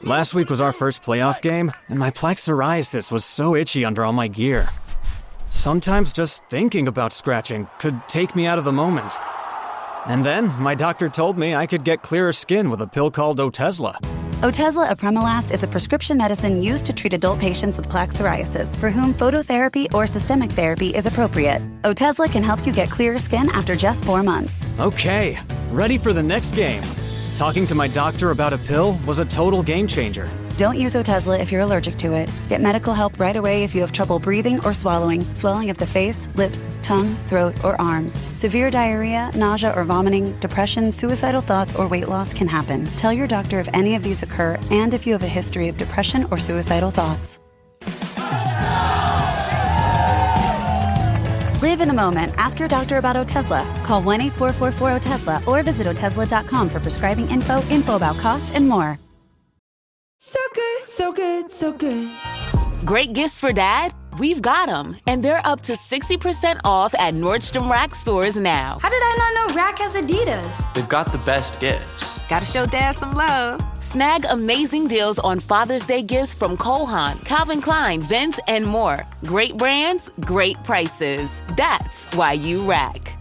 Last week was our first playoff game, and my plaque psoriasis was so itchy under all my gear. Sometimes just thinking about scratching could take me out of the moment. And then my doctor told me I could get clearer skin with a pill called Otezla. Otezla apremilast is a prescription medicine used to treat adult patients with plaque psoriasis for whom phototherapy or systemic therapy is appropriate. Otezla can help you get clearer skin after just 4 months. Okay, ready for the next game. Talking to my doctor about a pill was a total game changer. Don't use Otezla if you're allergic to it. Get medical help right away if you have trouble breathing or swallowing, swelling of the face, lips, tongue, throat, or arms. Severe diarrhea, nausea or vomiting, depression, suicidal thoughts, or weight loss can happen. Tell your doctor if any of these occur and if you have a history of depression or suicidal thoughts. Live in the moment. Ask your doctor about Otezla. Call 1-844-4-OTEZLA or visit Otezla.com for prescribing info about cost, and more. So good, so good, so good. Great gifts for dad? We've got them, and they're up to 60% off at Nordstrom Rack stores now. How did I not know Rack has Adidas? They've got the best gifts. Gotta show dad some love. Snag amazing deals on Father's Day gifts from Cole Haan, Calvin Klein, Vince, and more. Great brands, great prices. That's why you Rack.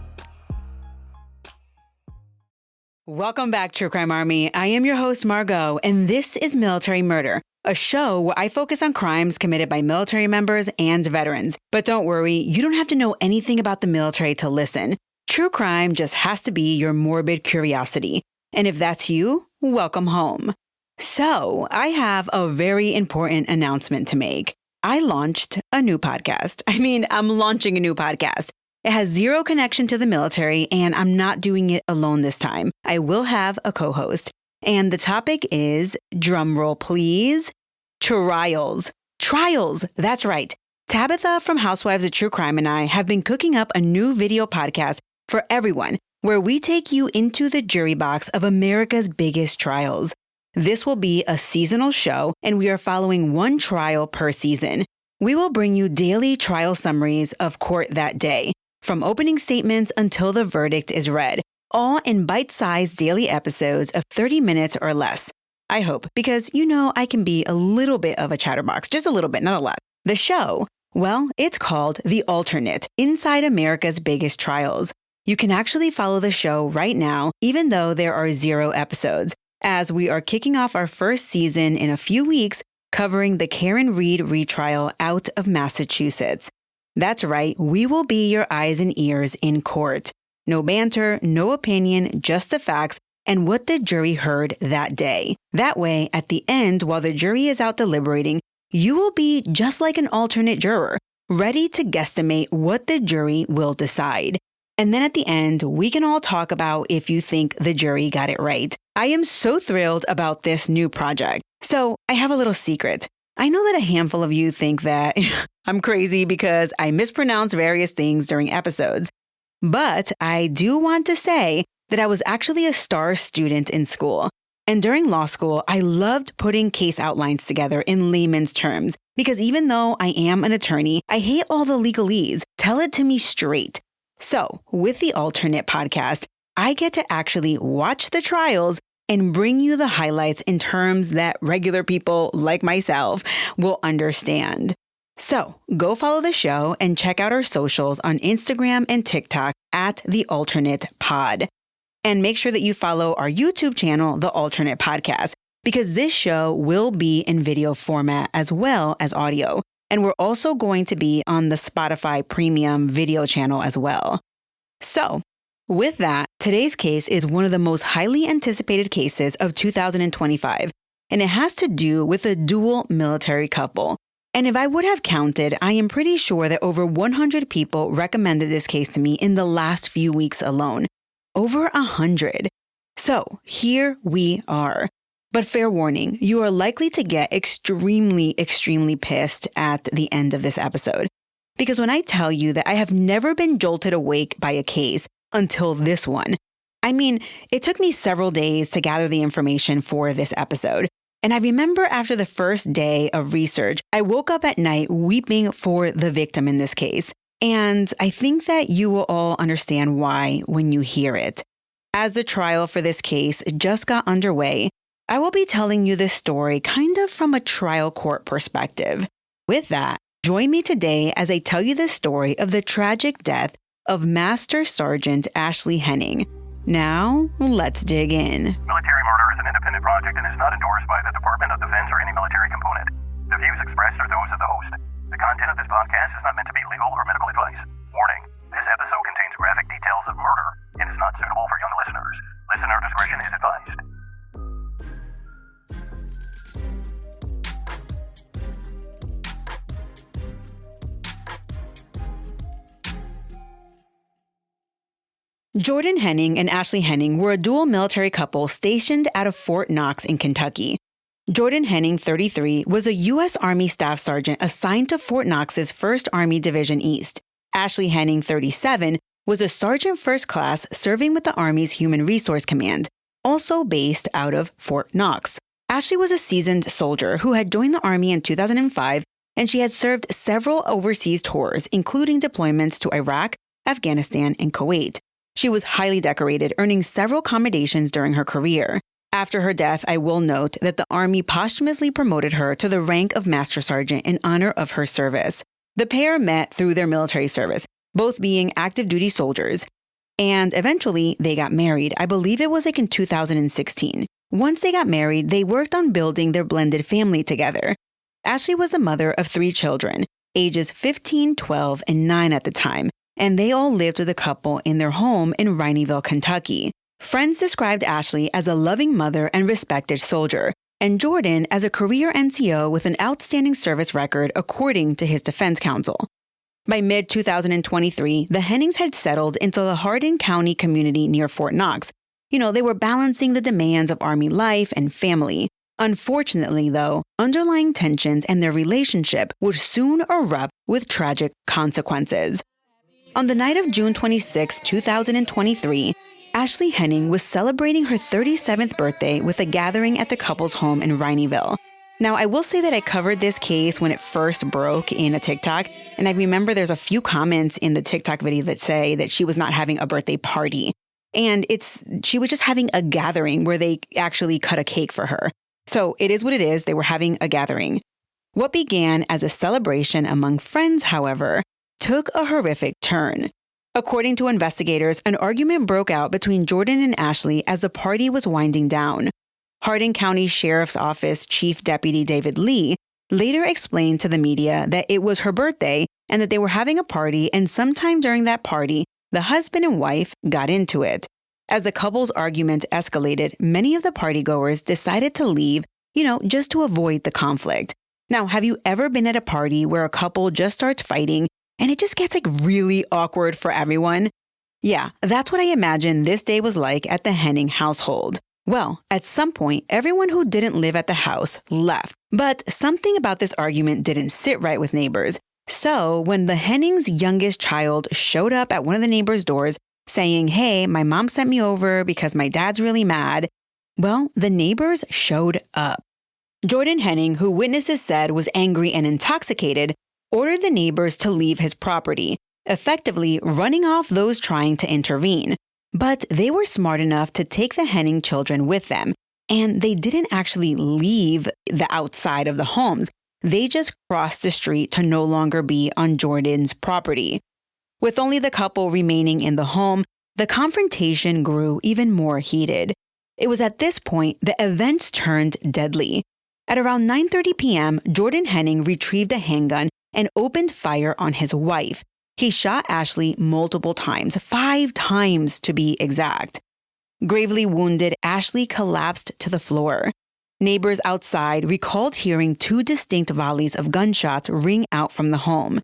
Welcome back, True Crime Army. I am your host, Margot, and this is Military Murder, a show where I focus on crimes committed by military members and veterans. But don't worry, you don't have to know anything about the military to listen. True crime just has to be your morbid curiosity. And if that's you, welcome home. So, I have a very important announcement to make. I launched a new podcast. I'm launching a new podcast. It has zero connection to the military, and I'm not doing it alone this time. I will have a co-host. And the topic is, drumroll please, trials. Trials, that's right. Tabitha from Housewives of True Crime and I have been cooking up a new video podcast for everyone, where we take you into the jury box of America's biggest trials. This will be a seasonal show, and we are following one trial per season. We will bring you daily trial summaries of court that day, from opening statements until the verdict is read, all in bite-sized daily episodes of 30 minutes or less. I hope, because I can be a little bit of a chatterbox, just a little bit, not a lot. The show, well, it's called The Alternate, Inside America's Biggest Trials. You can actually follow the show right now, even though there are 0 episodes, as we are kicking off our first season in a few weeks, covering the Karen Reed retrial out of Massachusetts. That's right, we will be your eyes and ears in court. No banter, no opinion, just the facts and what the jury heard that day. That way, at the end, while the jury is out deliberating, you will be just like an alternate juror, ready to guesstimate what the jury will decide. And then at the end, we can all talk about if you think the jury got it right. I am so thrilled about this new project. So I have a little secret. I know that a handful of you think that I'm crazy because I mispronounce various things during episodes. But I do want to say that I was actually a star student in school. And during law school, I loved putting case outlines together in layman's terms because even though I am an attorney, I hate all the legalese. Tell it to me straight. So with the Alternate podcast, I get to actually watch the trials and bring you the highlights in terms that regular people like myself will understand. So go follow the show and check out our socials on Instagram and TikTok at The Alternate Pod. And make sure that you follow our YouTube channel, The Alternate Podcast, because this show will be in video format as well as audio. And we're also going to be on the Spotify Premium video channel as well. So with that, today's case is one of the most highly anticipated cases of 2025, and it has to do with a dual military couple. And if I would have counted, I am pretty sure that over 100 people recommended this case to me in the last few weeks alone. Over 100. So here we are. But fair warning, you are likely to get extremely, extremely pissed at the end of this episode. Because when I tell you that I have never been jolted awake by a case until this one. It took me several days to gather the information for this episode. And I remember after the first day of research, I woke up at night weeping for the victim in this case. And I think that you will all understand why when you hear it. As the trial for this case just got underway, I will be telling you this story kind of from a trial court perspective. With that, join me today as I tell you the story of the tragic death of Master Sergeant Ashley Henning. Now, let's dig in. Military murder is an independent project and is not endorsed by the Department of Defense or any military component. The views expressed are those of the host. The content of this podcast is not meant to be legal or medical advice. Warning, this episode contains graphic details of murder and is not suitable for young listeners. Listener discretion is advised. Jordan Henning and Ashley Henning were a dual military couple stationed out of Fort Knox in Kentucky. Jordan Henning, 33, was a U.S. Army Staff Sergeant assigned to Fort Knox's 1st Army Division East. Ashley Henning, 37, was a Sergeant First Class serving with the Army's Human Resource Command, also based out of Fort Knox. Ashley was a seasoned soldier who had joined the Army in 2005, and she had served several overseas tours, including deployments to Iraq, Afghanistan, and Kuwait. She was highly decorated, earning several commendations during her career. After her death, I will note that the Army posthumously promoted her to the rank of Master Sergeant in honor of her service. The pair met through their military service, both being active duty soldiers, and eventually they got married. I believe it was in 2016. Once they got married, they worked on building their blended family together. Ashley was the mother of 3 children, ages 15, 12, and 9 at the time, and they all lived with the couple in their home in Rhineyville, Kentucky. Friends described Ashley as a loving mother and respected soldier, and Jordan as a career NCO with an outstanding service record according to his defense counsel. By mid-2023, the Hennings had settled into the Hardin County community near Fort Knox. They were balancing the demands of Army life and family. Unfortunately, though, underlying tensions and their relationship would soon erupt with tragic consequences. On the night of June 26, 2023, Ashley Henning was celebrating her 37th birthday with a gathering at the couple's home in Rhineyville. Now, I will say that I covered this case when it first broke in a TikTok, and I remember there's a few comments in the TikTok video that say that she was not having a birthday party. And she was just having a gathering where they actually cut a cake for her. So it is what it is. They were having a gathering. What began as a celebration among friends, however, took a horrific turn. According to investigators, an argument broke out between Jordan and Ashley as the party was winding down. Hardin County Sheriff's Office Chief Deputy David Lee later explained to the media that it was her birthday and that they were having a party, and sometime during that party, the husband and wife got into it. As the couple's argument escalated, many of the partygoers decided to leave, just to avoid the conflict. Now, have you ever been at a party where a couple just starts fighting and it just gets really awkward for everyone? Yeah, that's what I imagine this day was like at the Henning household. Well, at some point, everyone who didn't live at the house left. But something about this argument didn't sit right with neighbors. So when the Hennings' youngest child showed up at one of the neighbors' doors saying, "Hey, my mom sent me over because my dad's really mad," well, the neighbors showed up. Jordan Henning, who witnesses said was angry and intoxicated, ordered the neighbors to leave his property, effectively running off those trying to intervene. But they were smart enough to take the Henning children with them, and they didn't actually leave the outside of the homes. They just crossed the street to no longer be on Jordan's property. With only the couple remaining in the home, the confrontation grew even more heated. It was at this point that events turned deadly. At around 9:30 p.m., Jordan Henning retrieved a handgun and opened fire on his wife. He shot Ashley multiple times, 5 times to be exact. Gravely wounded, Ashley collapsed to the floor. Neighbors outside recalled hearing 2 distinct volleys of gunshots ring out from the home.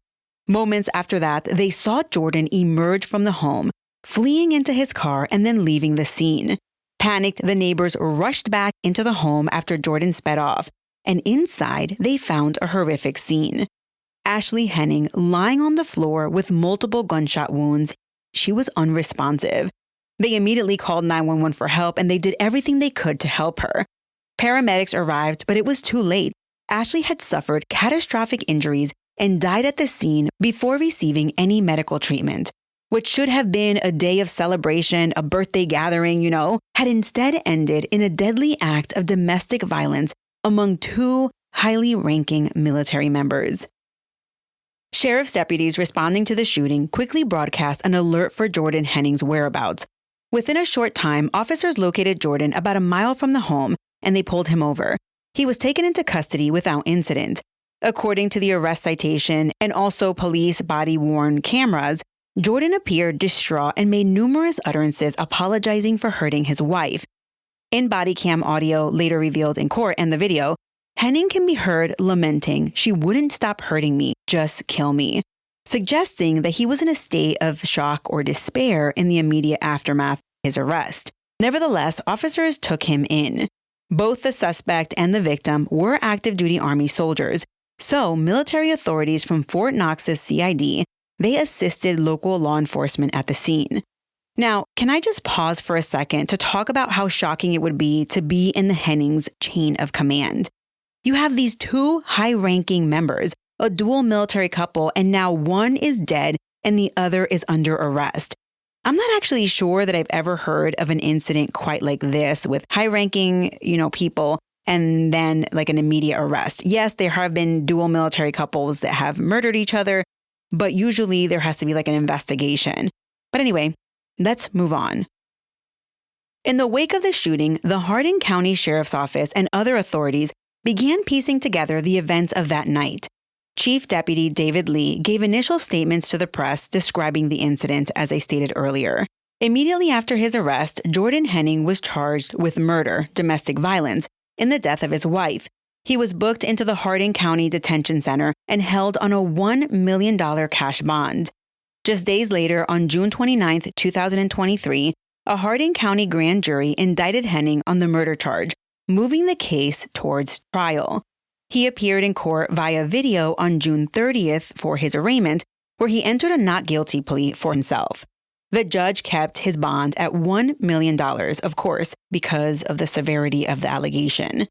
Moments after that, they saw Jordan emerge from the home, fleeing into his car and then leaving the scene. Panicked, the neighbors rushed back into the home after Jordan sped off, and inside they found a horrific scene. Ashley Henning lying on the floor with multiple gunshot wounds. She was unresponsive. They immediately called 911 for help, and they did everything they could to help her. Paramedics arrived, but it was too late. Ashley had suffered catastrophic injuries and died at the scene before receiving any medical treatment. What should have been a day of celebration, a birthday gathering, had instead ended in a deadly act of domestic violence among two highly ranking military members. Sheriff's deputies responding to the shooting quickly broadcast an alert for Jordan Henning's whereabouts. Within a short time, officers located Jordan about a mile from the home and they pulled him over. He was taken into custody without incident. According to the arrest citation and also police body-worn cameras, Jordan appeared distraught and made numerous utterances apologizing for hurting his wife. In body cam audio later revealed in court and the video, Henning can be heard lamenting, "She wouldn't stop hurting me, just kill me," suggesting that he was in a state of shock or despair in the immediate aftermath of his arrest. Nevertheless, officers took him in. Both the suspect and the victim were active duty Army soldiers, so military authorities from Fort Knox's CID, they assisted local law enforcement at the scene. Now, can I just pause for a second to talk about how shocking it would be to be in the Hennings' chain of command? You have these two high-ranking members, a dual military couple, and now one is dead and the other is under arrest. I'm not actually sure that I've ever heard of an incident quite like this with high-ranking, people and then like an immediate arrest. Yes, there have been dual military couples that have murdered each other, but usually there has to be like an investigation. But anyway, let's move on. In the wake of the shooting, the Hardin County Sheriff's Office and other authorities began piecing together the events of that night. Chief Deputy David Lee gave initial statements to the press describing the incident, as I stated earlier. Immediately after his arrest, Jordan Henning was charged with murder, domestic violence, in the death of his wife. He was booked into the Hardin County Detention Center and held on a $1 million cash bond. Just days later, on June 29, 2023, a Hardin County grand jury indicted Henning on the murder charge, moving the case towards trial. He appeared in court via video on June 30th for his arraignment, where he entered a not guilty plea for himself. The judge kept his bond at $1 million, of course, because of the severity of the allegation.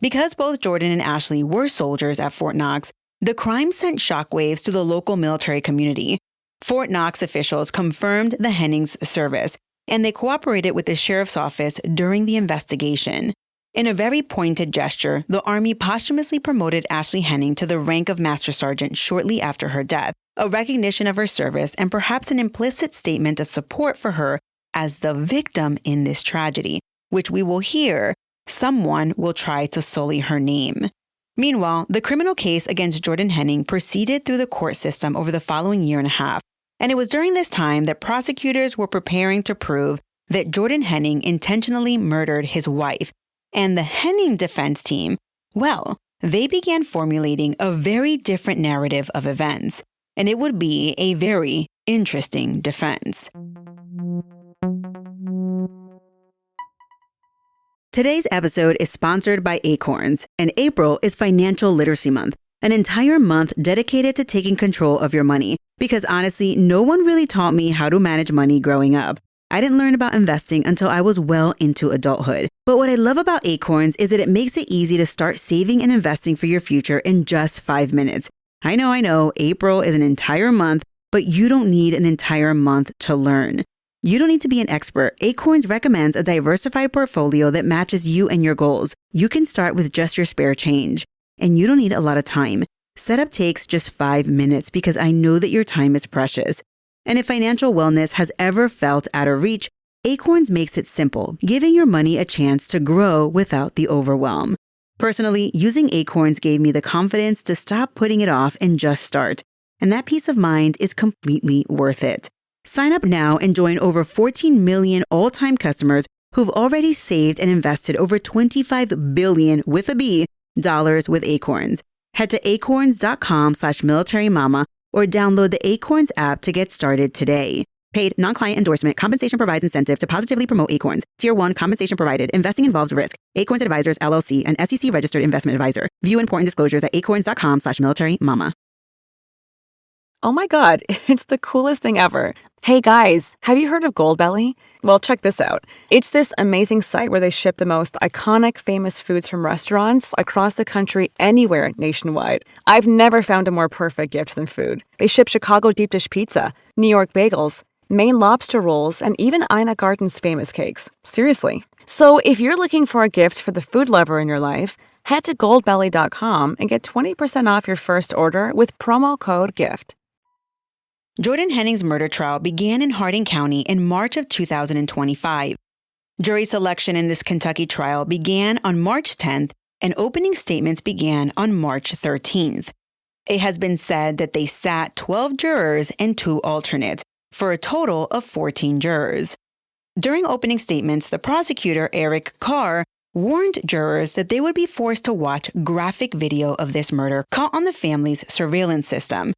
Because both Jordan and Ashley were soldiers at Fort Knox, the crime sent shockwaves to the local military community. Fort Knox officials confirmed the Hennings' service, and they cooperated with the sheriff's office during the investigation. In a very pointed gesture, the Army posthumously promoted Ashley Henning to the rank of Master Sergeant shortly after her death, a recognition of her service and perhaps an implicit statement of support for her as the victim in this tragedy, which we will hear someone will try to sully her name. Meanwhile, the criminal case against Jordan Henning proceeded through the court system over the following year and a half, and it was during this time that prosecutors were preparing to prove that Jordan Henning intentionally murdered his wife. And the Henning defense team, well, they began formulating a very different narrative of events, and it would be a very interesting defense. Today's episode is sponsored by Acorns, and April is Financial Literacy Month, an entire month dedicated to taking control of your money, because honestly, no one really taught me how to manage money growing up. I didn't learn about investing until I was well into adulthood. But what I love about Acorns is that it makes it easy to start saving and investing for your future in just 5 minutes. I know, April is an entire month, but you don't need an entire month to learn. You don't need to be an expert. Acorns recommends a diversified portfolio that matches you and your goals. You can start with just your spare change. And you don't need a lot of time. Setup takes just 5 minutes because I know that your time is precious. And if financial wellness has ever felt out of reach, Acorns makes it simple, giving your money a chance to grow without the overwhelm. Personally, using Acorns gave me the confidence to stop putting it off and just start. And that peace of mind is completely worth it. Sign up now and join over 14 million all-time customers who've already saved and invested over $25 billion with a B dollars with Acorns. Head to acorns.com/militarymama or download the Acorns app to get started today. Paid non-client endorsement. Compensation provides incentive to positively promote Acorns. Tier 1 compensation provided. Investing involves risk. Acorns Advisors, LLC, an SEC registered investment advisor. View important disclosures at acorns.com/militarymama. Oh my God, it's the coolest thing ever. Hey guys, have you heard of Goldbelly? Well, check this out. It's this amazing site where they ship the most iconic famous foods from restaurants across the country, anywhere nationwide. I've never found a more perfect gift than food. They ship Chicago deep dish pizza, New York bagels, Maine lobster rolls, and even Ina Garten's famous cakes. Seriously. So if you're looking for a gift for the food lover in your life, head to goldbelly.com and get 20% off your first order with promo code GIFT. Jordan Henning's murder trial began in Hardin County in March of 2025. Jury selection in this Kentucky trial began on March 10th, and opening statements began on March 13th. It has been said that they sat 12 jurors and 2 alternates, for a total of 14 jurors. During opening statements, the prosecutor, Eric Carr, warned jurors that they would be forced to watch graphic video of this murder caught on the family's surveillance system.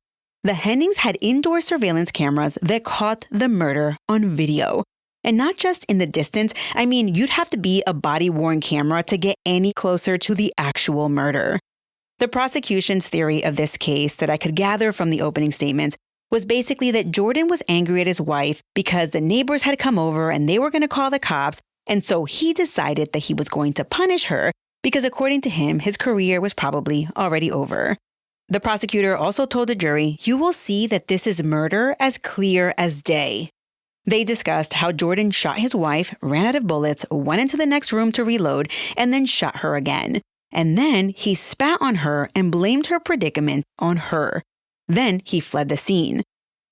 The Hennings had indoor surveillance cameras that caught the murder on video. And not just in the distance. I mean, you'd have to be a body-worn camera to get any closer to the actual murder. The prosecution's theory of this case that I could gather from the opening statements was basically that Jordan was angry at his wife because the neighbors had come over and they were going to call the cops, and so he decided that he was going to punish her because, according to him, his career was probably already over. The prosecutor also told the jury, "You will see that this is murder as clear as day." They discussed how Jordan shot his wife, ran out of bullets, went into the next room to reload, and then shot her again. And then he spat on her and blamed her predicament on her. Then he fled the scene.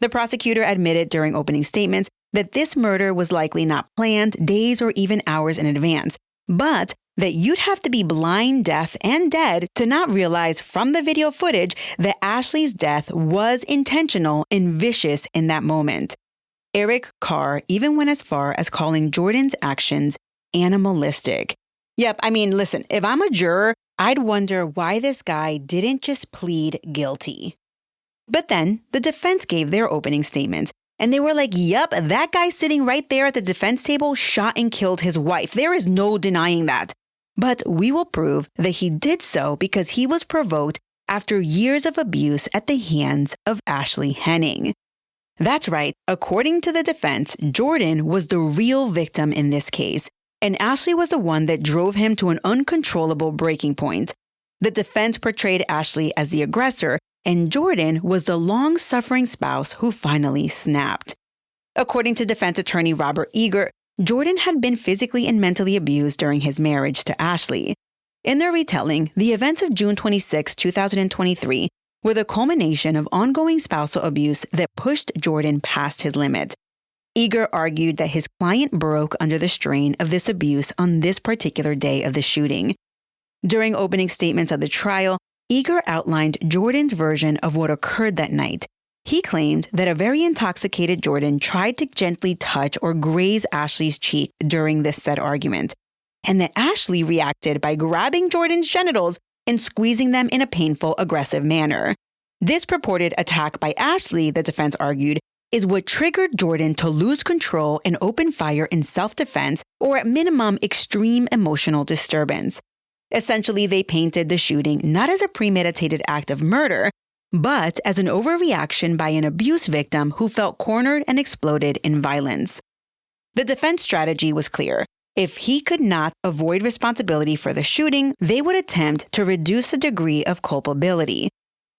The prosecutor admitted during opening statements that this murder was likely not planned days or even hours in advance, but that you'd have to be blind, deaf, and dead to not realize from the video footage that Ashley's death was intentional and vicious in that moment. Eric Carr even went as far as calling Jordan's actions animalistic. Yep, I mean, listen, if I'm a juror, I'd wonder why this guy didn't just plead guilty. But then the defense gave their opening statements, and they were like, yep, that guy sitting right there at the defense table shot and killed his wife. There is no denying that. But we will prove that he did so because he was provoked after years of abuse at the hands of Ashley Henning. That's right. According to the defense, Jordan was the real victim in this case, and Ashley was the one that drove him to an uncontrollable breaking point. The defense portrayed Ashley as the aggressor, and Jordan was the long-suffering spouse who finally snapped. According to defense attorney Robert Eager, Jordan had been physically and mentally abused during his marriage to Ashley. In their retelling, the events of June 26, 2023 were the culmination of ongoing spousal abuse that pushed Jordan past his limit. Eager argued that his client broke under the strain of this abuse on this particular day of the shooting. During opening statements of the trial, Eager outlined Jordan's version of what occurred that night. He claimed that a very intoxicated Jordan tried to gently touch or graze Ashley's cheek during this said argument, and that Ashley reacted by grabbing Jordan's genitals and squeezing them in a painful, aggressive manner. This purported attack by Ashley, the defense argued, is what triggered Jordan to lose control and open fire in self-defense or at minimum extreme emotional disturbance. Essentially, they painted the shooting not as a premeditated act of murder, but as an overreaction by an abuse victim who felt cornered and exploded in violence. The defense strategy was clear. If he could not avoid responsibility for the shooting, they would attempt to reduce the degree of culpability.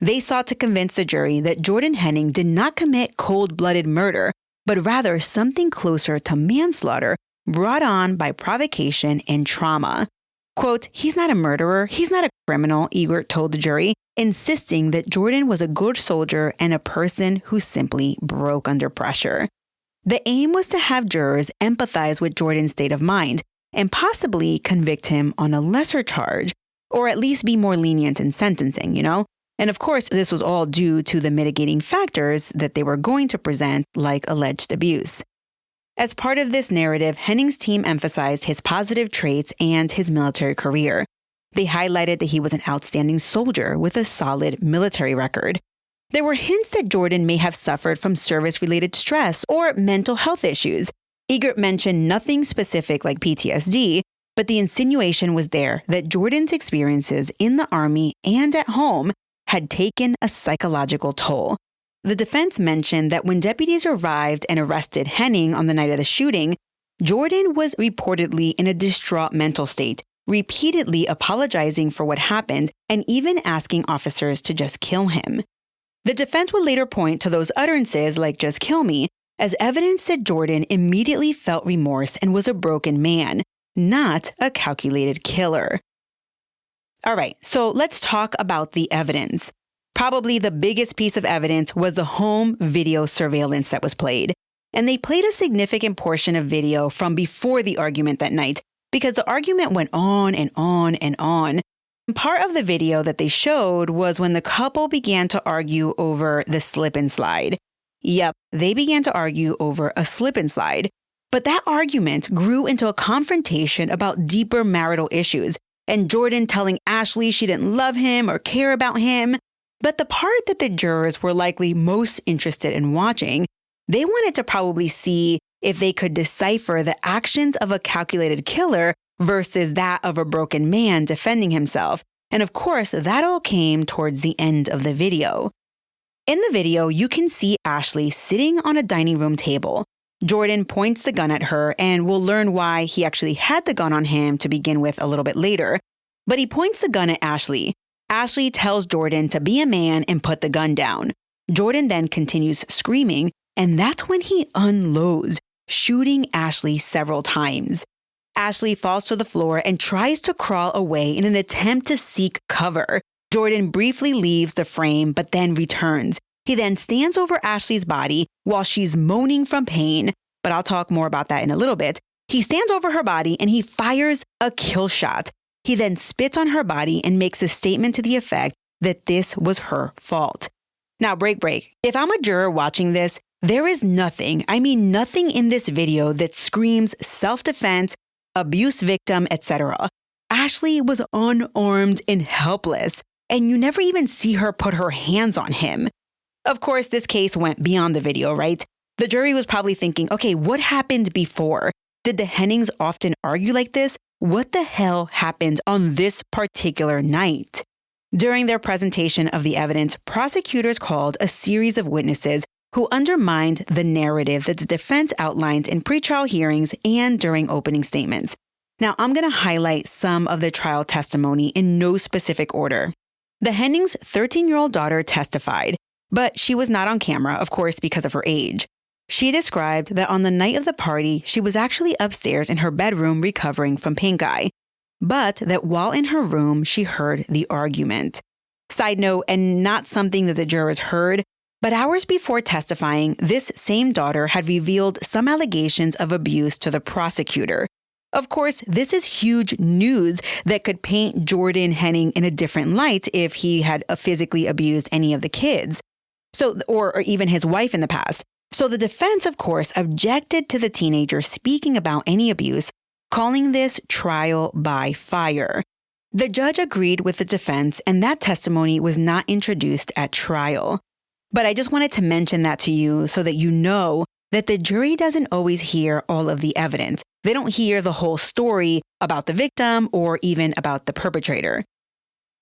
They sought to convince the jury that Jordan Henning did not commit cold-blooded murder, but rather something closer to manslaughter brought on by provocation and trauma. Quote, "He's not a murderer, he's not a criminal," Eager told the jury, insisting that Jordan was a good soldier and a person who simply broke under pressure. The aim was to have jurors empathize with Jordan's state of mind and possibly convict him on a lesser charge, or at least be more lenient in sentencing, And of course, this was all due to the mitigating factors that they were going to present, like alleged abuse. As part of this narrative, Henning's team emphasized his positive traits and his military career. They highlighted that he was an outstanding soldier with a solid military record. There were hints that Jordan may have suffered from service-related stress or mental health issues. Eager mentioned nothing specific like PTSD, but the insinuation was there that Jordan's experiences in the Army and at home had taken a psychological toll. The defense mentioned that when deputies arrived and arrested Henning on the night of the shooting, Jordan was reportedly in a distraught mental state, repeatedly apologizing for what happened and even asking officers to just kill him. The defense would later point to those utterances like "just kill me" as evidence that Jordan immediately felt remorse and was a broken man, not a calculated killer. All right, so let's talk about the evidence. Probably the biggest piece of evidence was the home video surveillance that was played. And they played a significant portion of video from before the argument that night because the argument went on and on and on. And part of the video that they showed was when the couple began to argue over the slip and slide. Yep, they began to argue over a slip and slide. But that argument grew into a confrontation about deeper marital issues and Jordan telling Ashley she didn't love him or care about him. But the part that the jurors were likely most interested in watching, they wanted to probably see if they could decipher the actions of a calculated killer versus that of a broken man defending himself. And of course, that all came towards the end of the video. In the video, you can see Ashley sitting on a dining room table. Jordan points the gun at her, and we'll learn why he actually had the gun on him to begin with a little bit later. But he points the gun at Ashley. Ashley tells Jordan to be a man and put the gun down. Jordan then continues screaming, and that's when he unloads, shooting Ashley several times. Ashley falls to the floor and tries to crawl away in an attempt to seek cover. Jordan briefly leaves the frame, but then returns. He then stands over Ashley's body while she's moaning from pain, but I'll talk more about that in a little bit. He stands over her body and he fires a kill shot. He then spits on her body and makes a statement to the effect that this was her fault. Now, break. If I'm a juror watching this, there is nothing in this video that screams self-defense, abuse victim, etc. Ashley was unarmed and helpless, and you never even see her put her hands on him. Of course, this case went beyond the video, right? The jury was probably thinking, okay, what happened before? Did the Hennings often argue like this? What the hell happened on this particular night? During their presentation of the evidence, prosecutors called a series of witnesses who undermined the narrative that the defense outlined in pretrial hearings and during opening statements. Now, I'm going to highlight some of the trial testimony in no specific order. The Hennings' 13-year-old daughter testified, but she was not on camera, of course, because of her age. She described that on the night of the party, she was actually upstairs in her bedroom recovering from pink eye, but that while in her room, she heard the argument. Side note, and not something that the jurors heard, but hours before testifying, this same daughter had revealed some allegations of abuse to the prosecutor. Of course, this is huge news that could paint Jordan Henning in a different light if he had physically abused any of the kids, or even his wife in the past. So the defense, of course, objected to the teenager speaking about any abuse, calling this trial by fire. The judge agreed with the defense, and that testimony was not introduced at trial. But I just wanted to mention that to you so that you know that the jury doesn't always hear all of the evidence. They don't hear the whole story about the victim or even about the perpetrator.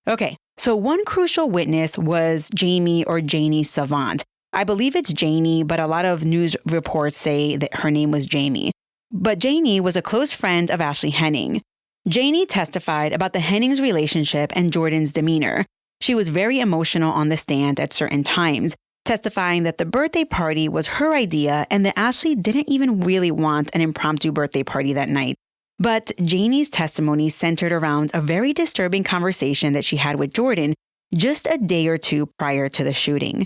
Okay, so one crucial witness was Jamie or Janie Savant. I believe it's Janie, but a lot of news reports say that her name was Jamie. But Janie was a close friend of Ashley Henning. Janie testified about the Hennings' relationship and Jordan's demeanor. She was very emotional on the stand at certain times, testifying that the birthday party was her idea and that Ashley didn't even really want an impromptu birthday party that night. But Janie's testimony centered around a very disturbing conversation that she had with Jordan just a day or two prior to the shooting.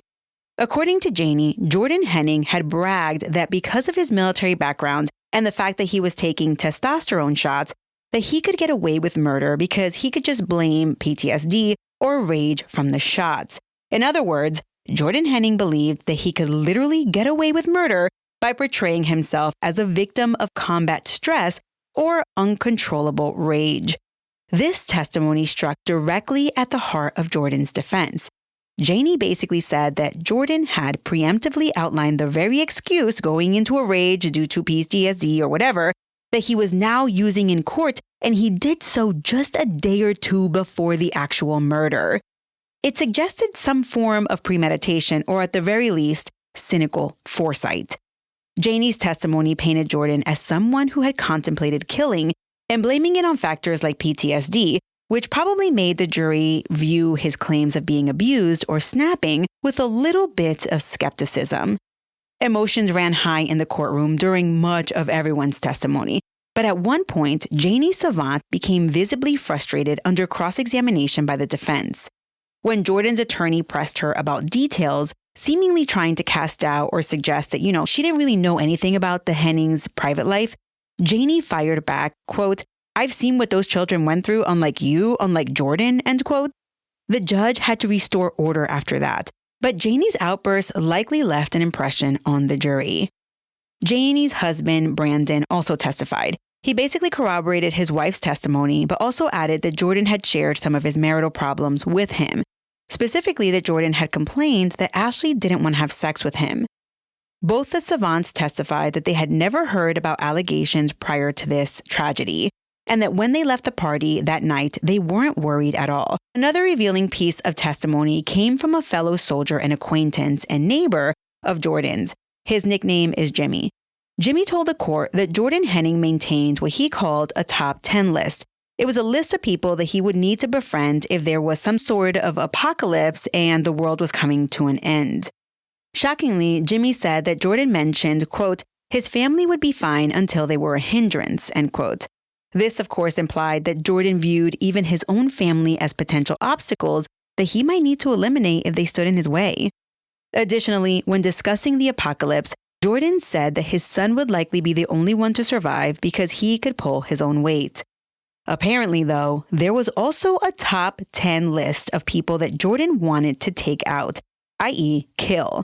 According to Janie, Jordan Henning had bragged that because of his military background and the fact that he was taking testosterone shots, that he could get away with murder because he could just blame PTSD or rage from the shots. In other words, Jordan Henning believed that he could literally get away with murder by portraying himself as a victim of combat stress or uncontrollable rage. This testimony struck directly at the heart of Jordan's defense. Janie basically said that Jordan had preemptively outlined the very excuse going into a rage due to PTSD or whatever that he was now using in court, and he did so just a day or two before the actual murder. It suggested some form of premeditation or at the very least, cynical foresight. Janie's testimony painted Jordan as someone who had contemplated killing and blaming it on factors like PTSD, which probably made the jury view his claims of being abused or snapping with a little bit of skepticism. Emotions ran high in the courtroom during much of everyone's testimony. But at one point, Janie Savant became visibly frustrated under cross-examination by the defense. When Jordan's attorney pressed her about details, seemingly trying to cast doubt or suggest that, she didn't really know anything about the Hennings' private life, Janie fired back, quote, "I've seen what those children went through, unlike you, unlike Jordan," end quote. The judge had to restore order after that, but Janie's outburst likely left an impression on the jury. Janie's husband, Brandon, also testified. He basically corroborated his wife's testimony, but also added that Jordan had shared some of his marital problems with him. Specifically, that Jordan had complained that Ashley didn't want to have sex with him. Both the Savants testified that they had never heard about allegations prior to this tragedy, and that when they left the party that night, they weren't worried at all. Another revealing piece of testimony came from a fellow soldier and acquaintance and neighbor of Jordan's. His nickname is Jimmy. Jimmy told the court that Jordan Henning maintained what he called a top 10 list. It was a list of people that he would need to befriend if there was some sort of apocalypse and the world was coming to an end. Shockingly, Jimmy said that Jordan mentioned, quote, his family would be fine until they were a hindrance, end quote. This, of course, implied that Jordan viewed even his own family as potential obstacles that he might need to eliminate if they stood in his way. Additionally, when discussing the apocalypse, Jordan said that his son would likely be the only one to survive because he could pull his own weight. Apparently, though, there was also a top 10 list of people that Jordan wanted to take out, i.e., kill.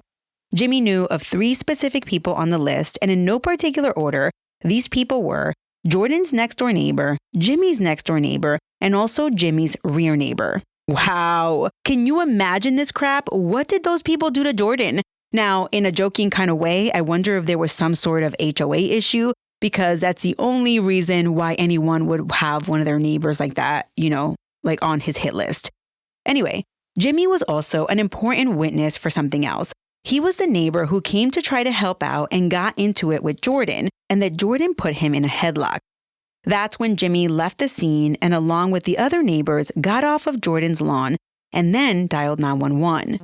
Jimmy knew of 3 specific people on the list, and in no particular order, these people were Jordan's next-door neighbor, Jimmy's next-door neighbor, and also Jimmy's rear neighbor. Wow! Can you imagine this crap? What did those people do to Jordan? Now, in a joking kind of way, I wonder if there was some sort of HOA issue, because that's the only reason why anyone would have one of their neighbors like that, like on his hit list. Anyway, Jimmy was also an important witness for something else. He was the neighbor who came to try to help out and got into it with Jordan, and that Jordan put him in a headlock. That's when Jimmy left the scene and, along with the other neighbors, got off of Jordan's lawn and then dialed 911.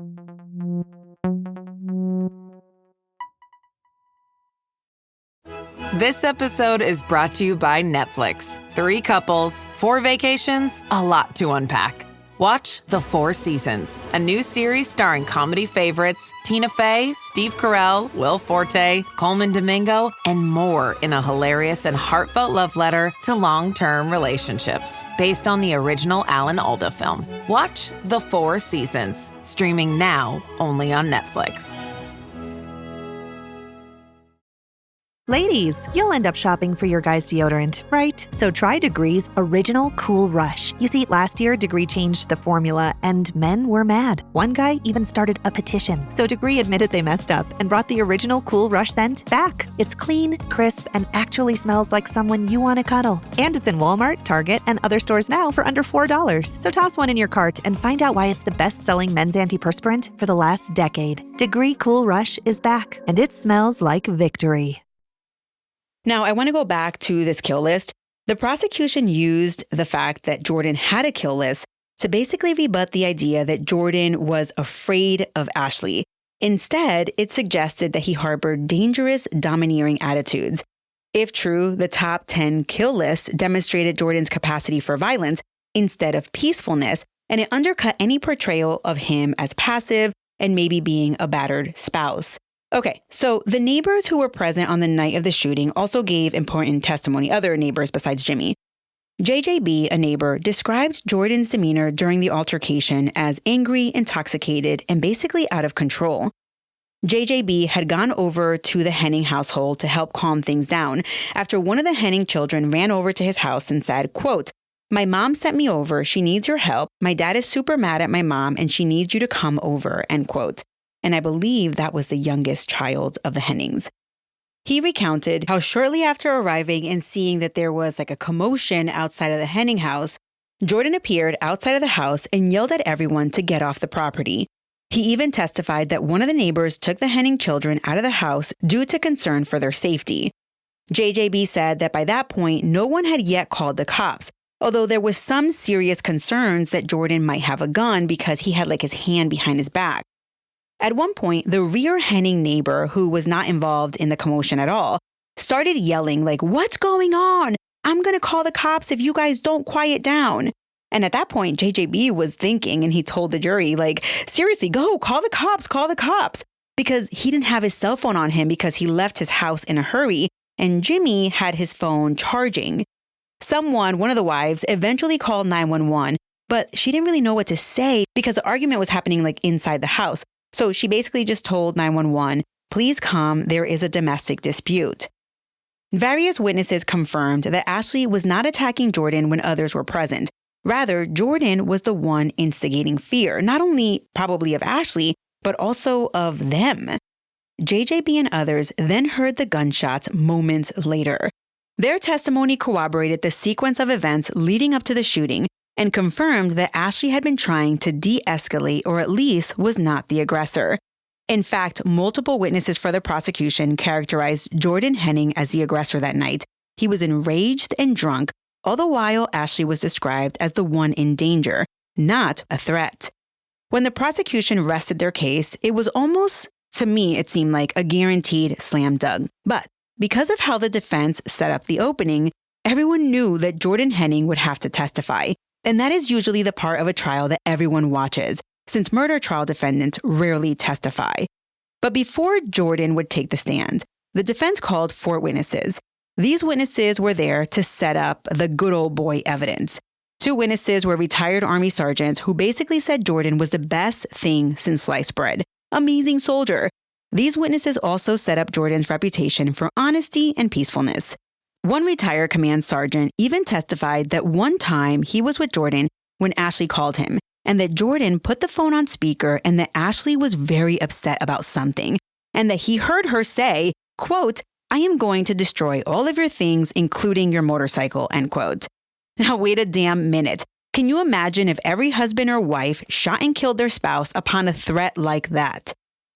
This episode is brought to you by Netflix. 3 couples, 4 vacations, a lot to unpack. Watch The 4 Seasons, a new series starring comedy favorites Tina Fey, Steve Carell, Will Forte, Coleman Domingo, and more in a hilarious and heartfelt love letter to long-term relationships. Based on the original Alan Alda film. Watch The 4 Seasons, streaming now only on Netflix. Ladies, you'll end up shopping for your guy's deodorant, right? So try Degree's Original Cool Rush. You see, last year, Degree changed the formula, and men were mad. One guy even started a petition. So Degree admitted they messed up and brought the Original Cool Rush scent back. It's clean, crisp, and actually smells like someone you want to cuddle. And it's in Walmart, Target, and other stores now for under $4. So toss one in your cart and find out why it's the best-selling men's antiperspirant for the last decade. Degree Cool Rush is back, and it smells like victory. Now, I want to go back to this kill list. The prosecution used the fact that Jordan had a kill list to basically rebut the idea that Jordan was afraid of Ashley. Instead, it suggested that he harbored dangerous, domineering attitudes. If true, the top 10 kill list demonstrated Jordan's capacity for violence instead of peacefulness, and it undercut any portrayal of him as passive and maybe being a battered spouse. Okay, so the neighbors who were present on the night of the shooting also gave important testimony, other neighbors besides Jimmy. JJB, a neighbor, described Jordan's demeanor during the altercation as angry, intoxicated, and basically out of control. JJB had gone over to the Henning household to help calm things down after one of the Henning children ran over to his house and said, quote, "My mom sent me over. She needs your help. My dad is super mad at my mom and she needs you to come over," end quote. And I believe that was the youngest child of the Hennings. He recounted how shortly after arriving and seeing that there was like a commotion outside of the Henning house, Jordan appeared outside of the house and yelled at everyone to get off the property. He even testified that one of the neighbors took the Henning children out of the house due to concern for their safety. JJB said that by that point, no one had yet called the cops, although there was some serious concerns that Jordan might have a gun because he had like his hand behind his back. At one point, the rear Henning neighbor, who was not involved in the commotion at all, started yelling like, "What's going on? I'm going to call the cops if you guys don't quiet down." And at that point, JJB was thinking, and he told the jury, like, seriously, go, call the cops, because he didn't have his cell phone on him because he left his house in a hurry, and Jimmy had his phone charging. One of the wives, eventually called 911, but she didn't really know what to say because the argument was happening like inside the house. So she basically just told 911, "Please come, there is a domestic dispute." Various witnesses confirmed that Ashley was not attacking Jordan when others were present. Rather, Jordan was the one instigating fear, not only probably of Ashley, but also of them. JJB and others then heard the gunshots moments later. Their testimony corroborated the sequence of events leading up to the shooting and confirmed that Ashley had been trying to de-escalate or at least was not the aggressor. In fact, multiple witnesses for the prosecution characterized Jordan Henning as the aggressor that night. He was enraged and drunk, all the while Ashley was described as the one in danger, not a threat. When the prosecution rested their case, it was almost, to me, it seemed like a guaranteed slam dunk. But because of how the defense set up the opening, everyone knew that Jordan Henning would have to testify. And that is usually the part of a trial that everyone watches, since murder trial defendants rarely testify. But before Jordan would take the stand, the defense called 4 witnesses. These witnesses were there to set up the good old boy evidence. 2 witnesses were retired Army sergeants who basically said Jordan was the best thing since sliced bread. Amazing soldier. These witnesses also set up Jordan's reputation for honesty and peacefulness. One retired command sergeant even testified that one time he was with Jordan when Ashley called him, and that Jordan put the phone on speaker and that Ashley was very upset about something, and that he heard her say, quote, "I am going to destroy all of your things, including your motorcycle," end quote. Now wait a damn minute. Can you imagine if every husband or wife shot and killed their spouse upon a threat like that?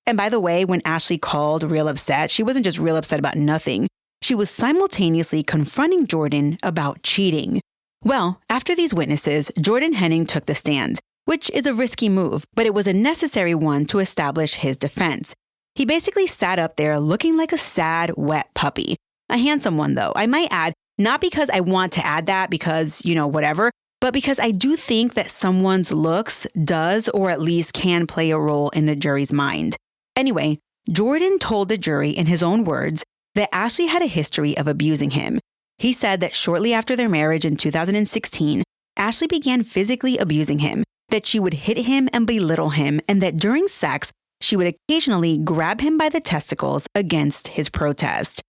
And by the way, when Ashley called real upset, she wasn't just real upset about nothing. She was simultaneously confronting Jordan about cheating. Well, after these witnesses, Jordan Henning took the stand, which is a risky move, but it was a necessary one to establish his defense. He basically sat up there looking like a sad, wet puppy. A handsome one, though, I might add, not because I want to add that because, whatever, but because I do think that someone's looks does or at least can play a role in the jury's mind. Anyway, Jordan told the jury in his own words that Ashley had a history of abusing him. He said that shortly after their marriage in 2016, Ashley began physically abusing him, that she would hit him and belittle him, and that during sex, she would occasionally grab him by the testicles against his protest.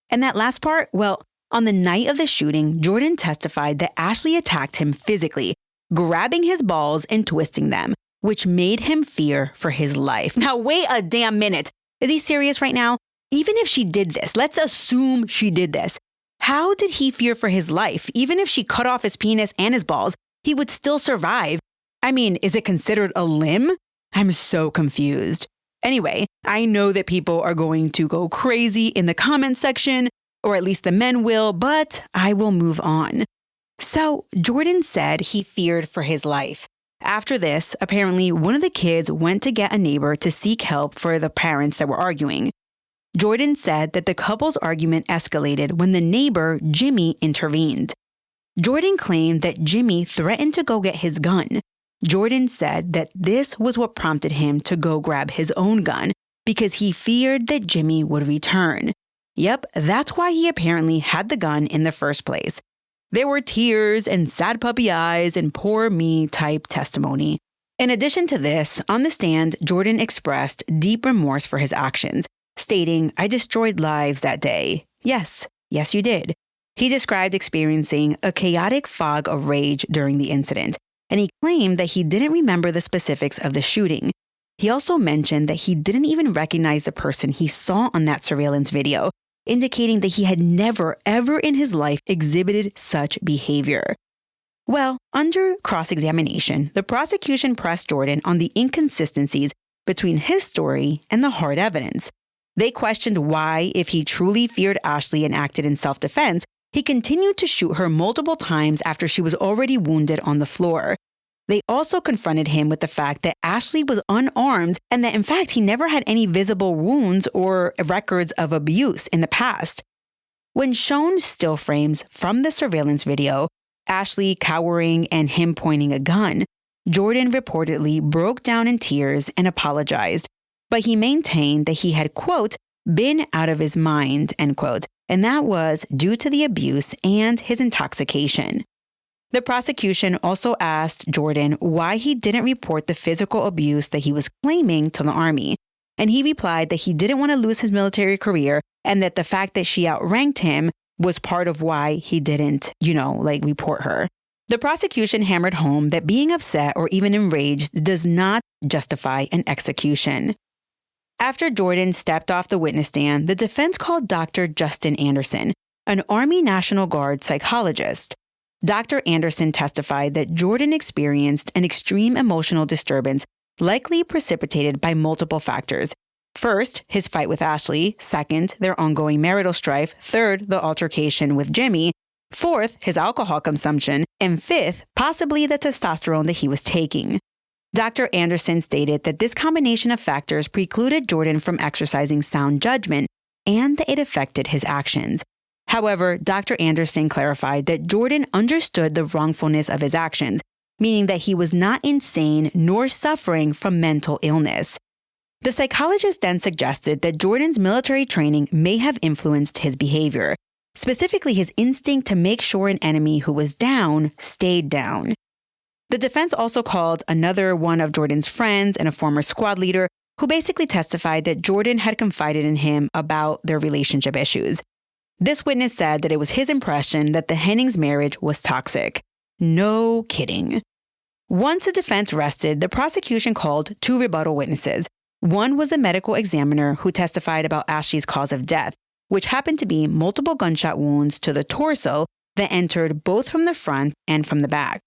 And that last part, well, on the night of the shooting, Jordan testified that Ashley attacked him physically, grabbing his balls and twisting them, which made him fear for his life. Now, wait a damn minute. Is he serious right now? Even if she did this, let's assume she did this. How did he fear for his life? Even if she cut off his penis and his balls, he would still survive. I mean, is it considered a limb? I'm so confused. Anyway, I know that people are going to go crazy in the comment section, or at least the men will, but I will move on. So, Jordan said he feared for his life. After this, apparently one of the kids went to get a neighbor to seek help for the parents that were arguing. Jordan said that the couple's argument escalated when the neighbor, Jimmy, intervened. Jordan claimed that Jimmy threatened to go get his gun. Jordan said that this was what prompted him to go grab his own gun because he feared that Jimmy would return. Yep, that's why he apparently had the gun in the first place. There were tears and sad puppy eyes and poor me type testimony. In addition to this, on the stand, Jordan expressed deep remorse for his actions, stating, "I destroyed lives that day." Yes, you did. He described experiencing a chaotic fog of rage during the incident, and he claimed that he didn't remember the specifics of the shooting. He also mentioned that he didn't even recognize the person he saw on that surveillance video, indicating that he had never, ever in his life exhibited such behavior. Well, under cross-examination, the prosecution pressed Jordan on the inconsistencies between his story and the hard evidence. They questioned why, if he truly feared Ashley and acted in self-defense, he continued to shoot her multiple times after she was already wounded on the floor. They also confronted him with the fact that Ashley was unarmed and that, in fact, he never had any visible wounds or records of abuse in the past. When shown still frames from the surveillance video, Ashley cowering and him pointing a gun, Jordan reportedly broke down in tears and apologized, but he maintained that he had, quote, been out of his mind, end quote, and that was due to the abuse and his intoxication. The prosecution also asked Jordan why he didn't report the physical abuse that he was claiming to the Army, and he replied that he didn't want to lose his military career and that the fact that she outranked him was part of why he didn't, report her. The prosecution hammered home that being upset or even enraged does not justify an execution. After Jordan stepped off the witness stand, the defense called Dr. Justin Anderson, an Army National Guard psychologist. Dr. Anderson testified that Jordan experienced an extreme emotional disturbance likely precipitated by multiple factors. First, his fight with Ashley. Second, their ongoing marital strife. Third, the altercation with Jimmy. Fourth, his alcohol consumption. And fifth, possibly the testosterone that he was taking. Dr. Anderson stated that this combination of factors precluded Jordan from exercising sound judgment and that it affected his actions. However, Dr. Anderson clarified that Jordan understood the wrongfulness of his actions, meaning that he was not insane nor suffering from mental illness. The psychologist then suggested that Jordan's military training may have influenced his behavior, specifically his instinct to make sure an enemy who was down stayed down. The defense also called another one of Jordan's friends and a former squad leader who basically testified that Jordan had confided in him about their relationship issues. This witness said that it was his impression that the Hennings' marriage was toxic. No kidding. Once the defense rested, the prosecution called two rebuttal witnesses. One was a medical examiner who testified about Ashley's cause of death, which happened to be multiple gunshot wounds to the torso that entered both from the front and from the back.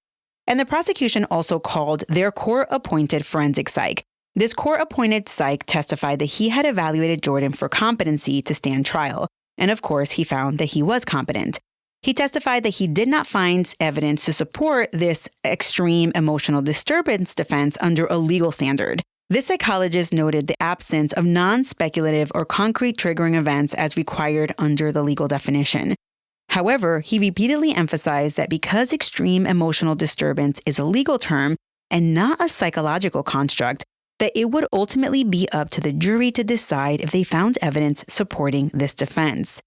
And the prosecution also called their court-appointed forensic psych. This court-appointed psych testified that he had evaluated Jordan for competency to stand trial. And of course, he found that he was competent. He testified that he did not find evidence to support this extreme emotional disturbance defense under a legal standard. This psychologist noted the absence of non-speculative or concrete triggering events as required under the legal definition. However, he repeatedly emphasized that because extreme emotional disturbance is a legal term and not a psychological construct, that it would ultimately be up to the jury to decide if they found evidence supporting this defense.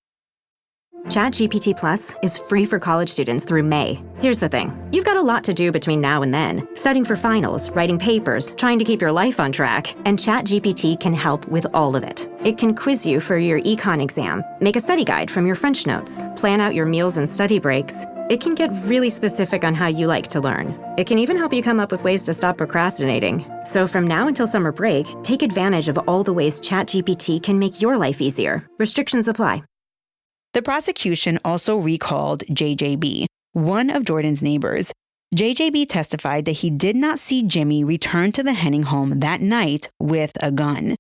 ChatGPT Plus is free for college students through May. Here's the thing. You've got a lot to do between now and then. Studying for finals, writing papers, trying to keep your life on track. And ChatGPT can help with all of it. It can quiz you for your econ exam, make a study guide from your French notes, plan out your meals and study breaks. It can get really specific on how you like to learn. It can even help you come up with ways to stop procrastinating. So from now until summer break, take advantage of all the ways ChatGPT can make your life easier. Restrictions apply. The prosecution also recalled JJB, one of Jordan's neighbors. JJB testified that he did not see Jimmy return to the Henning home that night with a gun.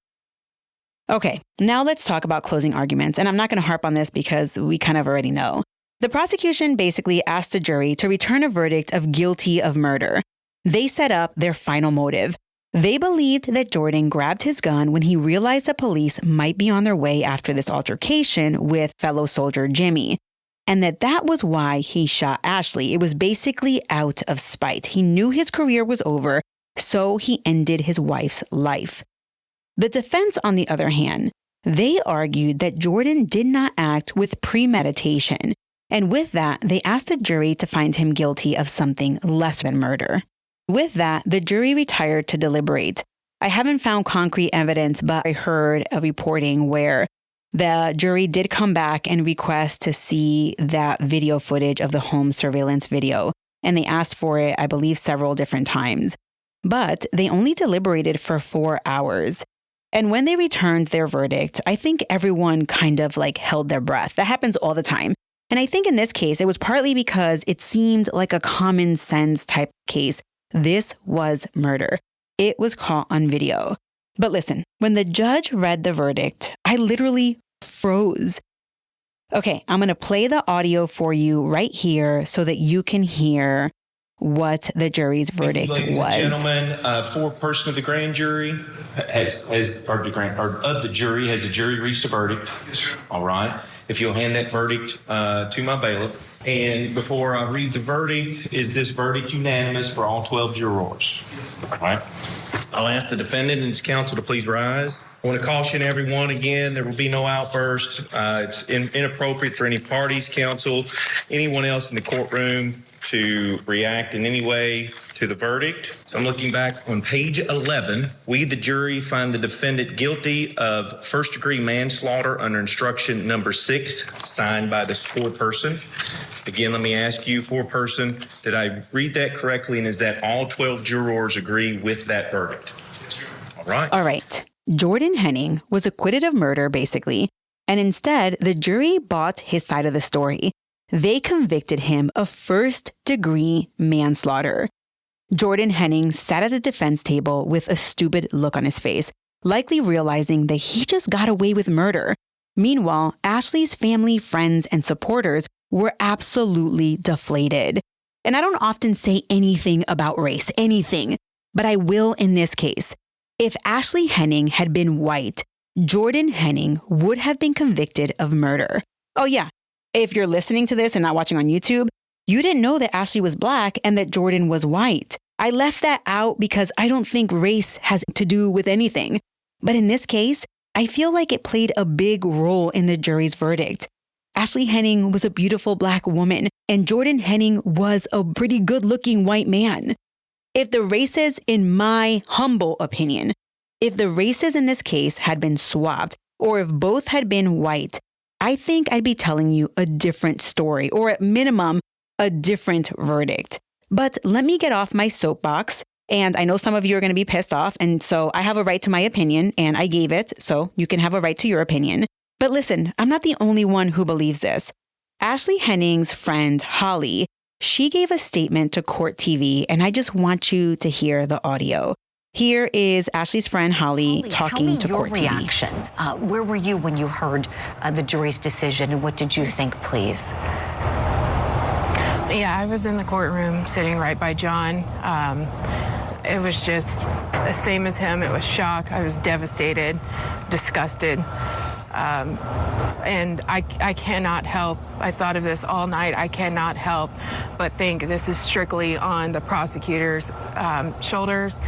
Okay, now let's talk about closing arguments. And I'm not going to harp on this because we kind of already know. The prosecution basically asked the jury to return a verdict of guilty of murder. They set up their final motive. They believed that Jordan grabbed his gun when he realized that police might be on their way after this altercation with fellow soldier Jimmy, and that was why he shot Ashley. It was basically out of spite. He knew his career was over, so he ended his wife's life. The defense, on the other hand, they argued that Jordan did not act with premeditation, and with that, they asked the jury to find him guilty of something less than murder. With that, the jury retired to deliberate. I haven't found concrete evidence, but I heard a reporting where the jury did come back and request to see that video footage of the home surveillance video, and they asked for it, I believe, several different times. But they only deliberated for 4 hours. And when they returned their verdict, I think everyone kind of held their breath. That happens all the time. And I think in this case, it was partly because it seemed like a common sense type case. This was murder. It was caught on video. But listen, when the judge read the verdict, I literally froze. Okay, I'm going to play the audio for you right here so that you can hear what the jury's verdict Ladies was. and gentlemen, foreperson of the grand jury has the jury has the jury reached a verdict? Yes, sir. All right. If you'll hand that verdict to my bailiff. And before I read the verdict, is this verdict unanimous for all 12 jurors? Yes, sir. All right. I'll ask the defendant and his counsel to please rise. I want to caution everyone again, there will be no outburst. It's inappropriate for any parties, counsel, anyone else in the courtroom to react in any way to the verdict. So I'm looking back on page 11. We, the jury, find the defendant guilty of first-degree manslaughter under instruction number 6, signed by the foreperson. Again, let me ask you, foreperson, did I read that correctly, and is that all 12 jurors agree with that verdict? All right. All right. Jordan Henning was acquitted of murder, basically, and instead, the jury bought his side of the story. They convicted him of first-degree manslaughter. Jordan Henning sat at the defense table with a stupid look on his face, likely realizing that he just got away with murder. Meanwhile, Ashley's family, friends, and supporters were absolutely deflated. And I don't often say anything about race, anything, but I will in this case. If Ashley Henning had been white, Jordan Henning would have been convicted of murder. Oh yeah, if you're listening to this and not watching on YouTube, you didn't know that Ashley was black and that Jordan was white. I left that out because I don't think race has to do with anything. But in this case, I feel like it played a big role in the jury's verdict. Ashley Henning was a beautiful black woman, and Jordan Henning was a pretty good-looking white man. If the races, in my humble opinion, if the races in this case had been swapped, or if both had been white, I think I'd be telling you a different story, or at minimum, a different verdict. But let me get off my soapbox, and I know some of you are going to be pissed off, and so I have a right to my opinion, and I gave it, so you can have a right to your opinion. But listen, I'm not the only one who believes this. Ashley Henning's friend, Holly, she gave a statement to Court TV, and I just want you to hear the audio. Here is Ashley's friend, Holly talking to Court TV. Tell me your reaction. Where were you when you heard the jury's decision, and what did you think, please? Yeah, I was in the courtroom sitting right by John. It was just the same as him. It was shock. I was devastated, disgusted. And I cannot help. I thought of this all night. I cannot help but think this is strictly on the prosecutor's shoulders.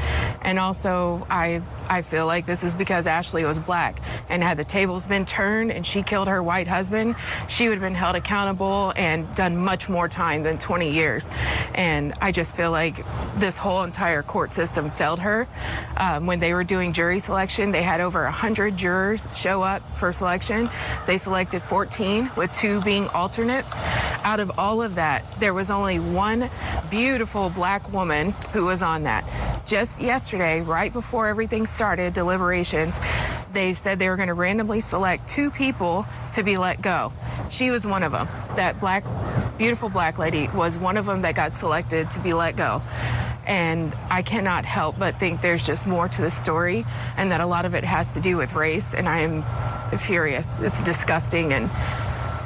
And also, I feel like this is because Ashley was black. And had the tables been turned and she killed her white husband, she would have been held accountable and done much more time than 20 years. And I just feel like this whole entire court system failed her. When they were doing jury selection, they had over 100 jurors show up for selection. They selected 14, with 2 being alternates. Out of all of that, there was only one beautiful black woman who was on that. Just yesterday, right before everything started, deliberations, they said they were going to randomly select 2 people to be let go. She was one of them. That black, beautiful black lady was one of them that got selected to be let go. And I cannot help but think there's just more to the story, and that a lot of it has to do with race, and I am furious. It's disgusting, and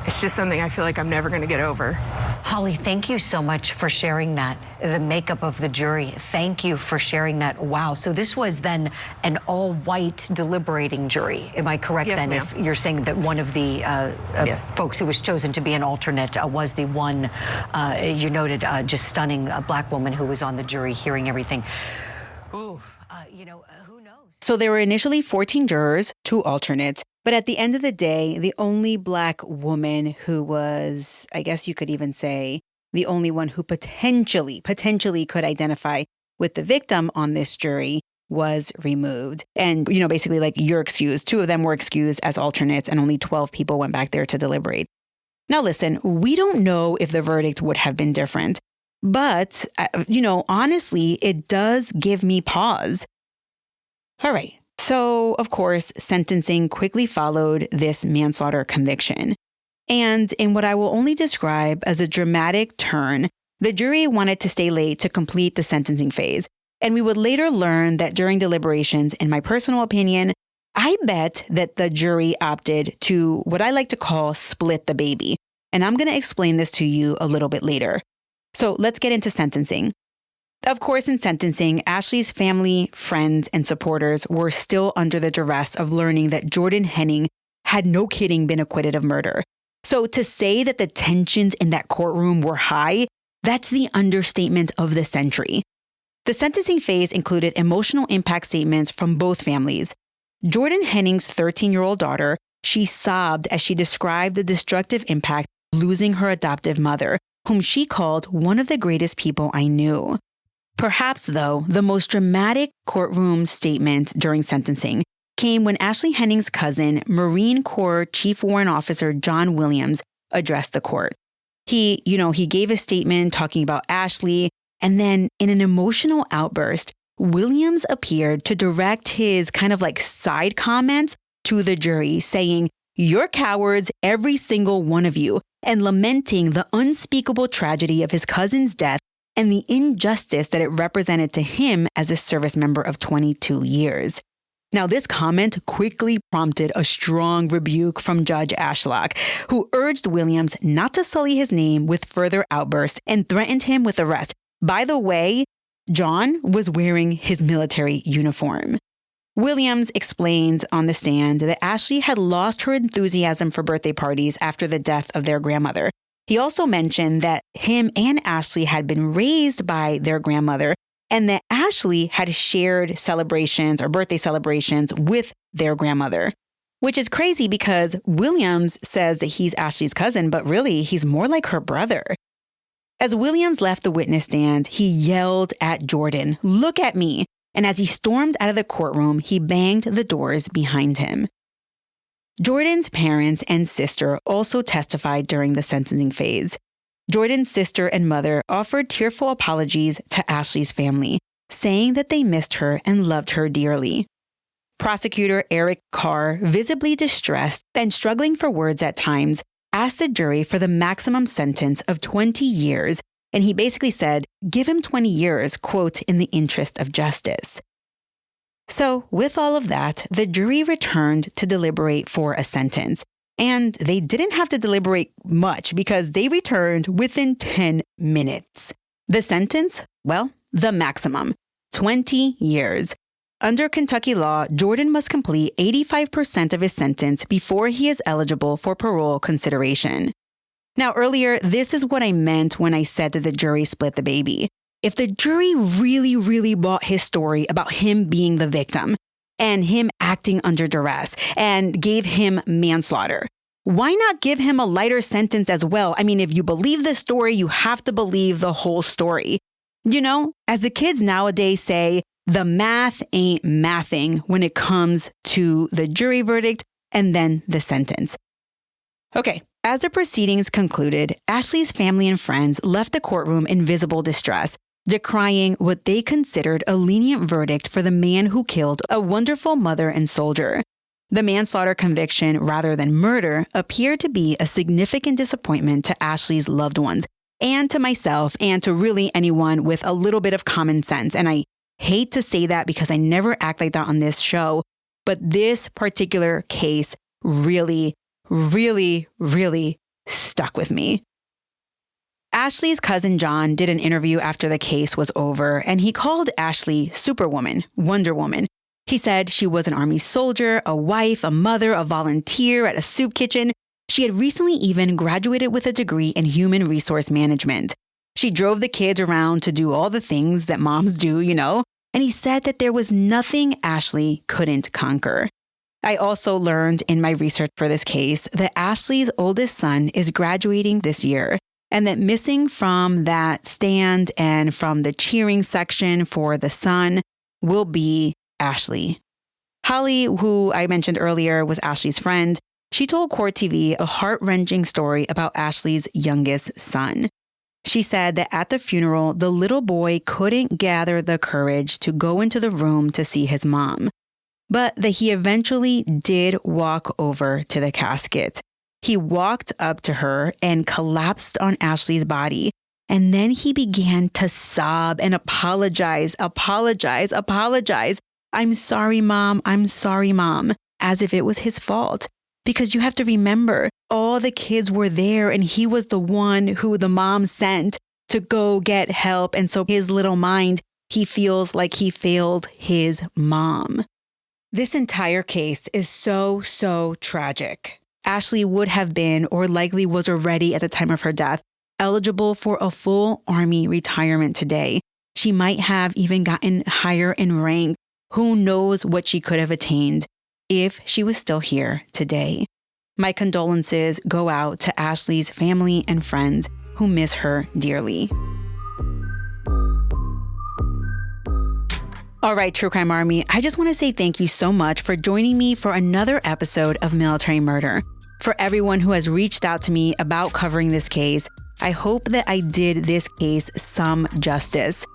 it's just something I feel like I'm never going to get over. Holly, thank you so much for sharing that, the makeup of the jury. Thank you for sharing that. Wow. So this was then an all-white deliberating jury. Am I correct then? Ma'am. If you're saying that one of the yes. folks who was chosen to be an alternate was the one, you noted, just stunning black woman who was on the jury hearing everything. Ooh. Who knows? So there were initially 14 jurors, 2 alternates. But at the end of the day, the only black woman who was, I guess you could even say, the only one who potentially could identify with the victim on this jury was removed. And, basically like you're excused. 2 of them were excused as alternates, and only 12 people went back there to deliberate. Now, listen, we don't know if the verdict would have been different. But, honestly, it does give me pause. All right. So, of course, sentencing quickly followed this manslaughter conviction. And in what I will only describe as a dramatic turn, the jury wanted to stay late to complete the sentencing phase. And we would later learn that during deliberations, in my personal opinion, I bet that the jury opted to what I like to call split the baby. And I'm going to explain this to you a little bit later. So let's get into sentencing. Of course, in sentencing, Ashley's family, friends, and supporters were still under the duress of learning that Jordan Henning had, no kidding, been acquitted of murder. So to say that the tensions in that courtroom were high, that's the understatement of the century. The sentencing phase included emotional impact statements from both families. Jordan Henning's 13-year-old daughter, she sobbed as she described the destructive impact of losing her adoptive mother, whom she called one of the greatest people I knew. Perhaps, though, the most dramatic courtroom statement during sentencing came when Ashley Henning's cousin, Marine Corps Chief Warrant Officer John Williams, addressed the court. He gave a statement talking about Ashley, and then in an emotional outburst, Williams appeared to direct his kind of like side comments to the jury, saying, "You're cowards, every single one of you," and lamenting the unspeakable tragedy of his cousin's death and the injustice that it represented to him as a service member of 22 years. Now, this comment quickly prompted a strong rebuke from Judge Ashlock, who urged Williams not to sully his name with further outbursts and threatened him with arrest. By the way, John was wearing his military uniform. Williams explains on the stand that Ashley had lost her enthusiasm for birthday parties after the death of their grandmother. He also mentioned that him and Ashley had been raised by their grandmother and that Ashley had shared celebrations or birthday celebrations with their grandmother, which is crazy because Williams says that he's Ashley's cousin, but really he's more like her brother. As Williams left the witness stand, he yelled at Jordan, "Look at me." And as he stormed out of the courtroom, he banged the doors behind him. Jordan's parents and sister also testified during the sentencing phase. Jordan's sister and mother offered tearful apologies to Ashley's family, saying that they missed her and loved her dearly. Prosecutor Eric Carr, visibly distressed and struggling for words at times, asked the jury for the maximum sentence of 20 years, and he basically said, "Give him 20 years, quote, in the interest of justice." So with all of that, the jury returned to deliberate for a sentence. And they didn't have to deliberate much because they returned within 10 minutes. The sentence? Well, the maximum, 20 years. Under Kentucky law, Jordan must complete 85% of his sentence before he is eligible for parole consideration. Now, earlier, this is what I meant when I said that the jury split the baby. If the jury really bought his story about him being the victim and him acting under duress and gave him manslaughter, why not give him a lighter sentence as well? I mean, if you believe the story, you have to believe the whole story. You know, as the kids nowadays say, the math ain't mathing when it comes to the jury verdict and then the sentence. Okay, as the proceedings concluded, Ashley's family and friends left the courtroom in visible distress, decrying what they considered a lenient verdict for the man who killed a wonderful mother and soldier. The manslaughter conviction, rather than murder, appeared to be a significant disappointment to Ashley's loved ones, and to myself, and to really anyone with a little bit of common sense. And I hate to say that because I never act like that on this show, but this particular case really stuck with me. Ashley's cousin John did an interview after the case was over, and he called Ashley Superwoman, Wonder Woman. He said she was an Army soldier, a wife, a mother, a volunteer at a soup kitchen. She had recently even graduated with a degree in human resource management. She drove the kids around to do all the things that moms do, you know, and he said that there was nothing Ashley couldn't conquer. I also learned in my research for this case that Ashley's oldest son is graduating this year, and that missing from that stand and from the cheering section for the son will be Ashley. Holly, who I mentioned earlier was Ashley's friend, she told Court TV a heart-wrenching story about Ashley's youngest son. She said that at the funeral, the little boy couldn't gather the courage to go into the room to see his mom, but that he eventually did walk over to the casket. He walked up to her and collapsed on Ashley's body, and then he began to sob and apologize. "I'm sorry, Mom. I'm sorry, Mom," as if it was his fault. Because you have to remember, all the kids were there and he was the one who the mom sent to go get help. And so his little mind, he feels like he failed his mom. This entire case is so, so tragic. Ashley would have been, or likely was already at the time of her death, eligible for a full Army retirement today. She might have even gotten higher in rank. Who knows what she could have attained if she was still here today. My condolences go out to Ashley's family and friends who miss her dearly. All right, True Crime Army, I just want to say thank you so much for joining me for another episode of Military Murder. For everyone who has reached out to me about covering this case, I hope that I did this case some justice.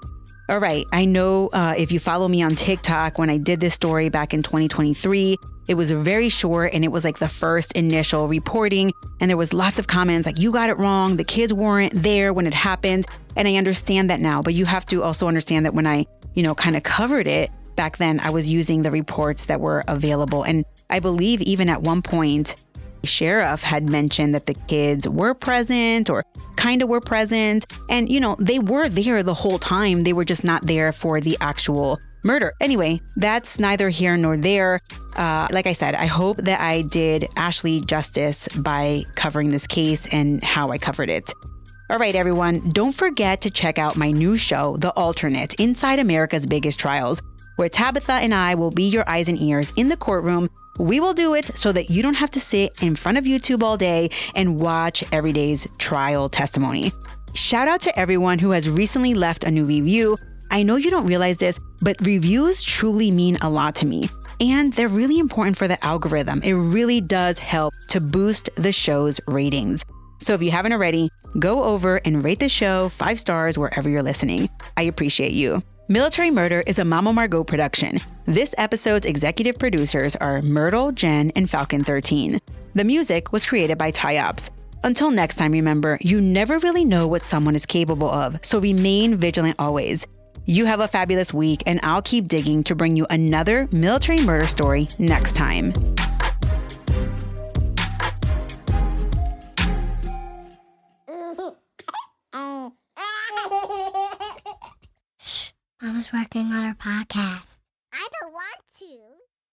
All right, I know if you follow me on TikTok, when I did this story back in 2023, it was very short and it was like the first initial reporting. And there was lots of comments like, you got it wrong. The kids weren't there when it happened. And I understand that now, but you have to also understand that when I, kind of covered it back then, I was using the reports that were available. And I believe even at one point, the sheriff had mentioned that the kids were present or kind of were present. And, they were there the whole time. They were just not there for the actual murder. Anyway, that's neither here nor there. Like I said, I hope that I did Ashley justice by covering this case and how I covered it. All right, everyone, don't forget to check out my new show, The Alternate, Inside America's Biggest Trials, where Tabitha and I will be your eyes and ears in the courtroom. We will do it so that you don't have to sit in front of YouTube all day and watch every day's trial testimony. Shout out to everyone who has recently left a new review. I know you don't realize this, but reviews truly mean a lot to me. And they're really important for the algorithm. It really does help to boost the show's ratings. So if you haven't already, go over and rate the show 5 stars wherever you're listening. I appreciate you. Military Murder is a Mama Margot production. This episode's executive producers are Myrtle, Jen, and Falcon 13. The music was created by Ty-Ops. Until next time, remember, you never really know what someone is capable of, so remain vigilant always. You have a fabulous week, and I'll keep digging to bring you another military murder story next time. I was working on our podcast.